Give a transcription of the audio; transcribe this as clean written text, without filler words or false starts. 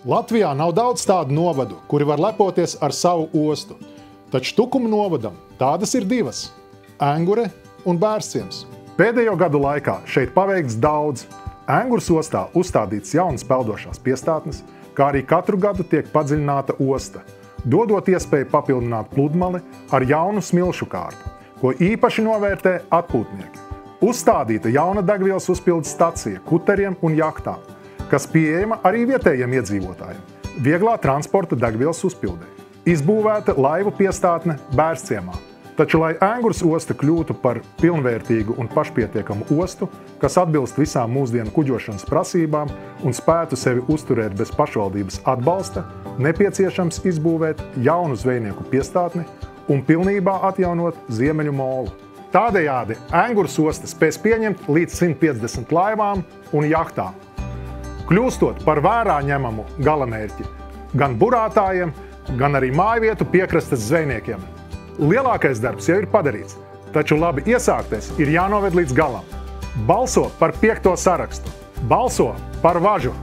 Latvijā nav daudz tādu novadu, kuri var lepoties ar savu ostu. Taču Tukuma novadam tādas ir divas – Engure un Bērzciems. Pēdējo gadu laikā šeit paveikts daudz. Engures ostā uzstādīts jaunas peldošās piestātnes, kā arī katru gadu tiek padziļināta osta, dodot iespēju papildināt pludmali ar jaunu smilšu kārtu, ko īpaši novērtē atpūtnieki. Uzstādīta jauna degvielas uzpildes stacija kuteriem un jahtām, kas pieejama arī vietējiem iedzīvotājiem, vieglā transporta degvielas uzpildē. Izbūvēta laivu piestātne Bērzciemā. Taču, lai Engures osta kļūtu par pilnvērtīgu un pašpietiekamu ostu, kas atbilst visām mūsdienu kuģošanas prasībām un spētu sevi uzturēt bez pašvaldības atbalsta, nepieciešams izbūvēt jaunu zvejnieku piestātni un pilnībā atjaunot Ziemeļu molu. Tādējādi Engures osta spēs pieņemt līdz 150 laivām un jahtām, kļūstot par vērā ņemamu galamērķi gan burātājiem, gan arī mājvietu piekrastes zvejniekiem. Lielākais darbs jau ir padarīts, taču labi iesāktais ir jānoved līdz galam. Balso par 5. sarakstu! Balso par važu!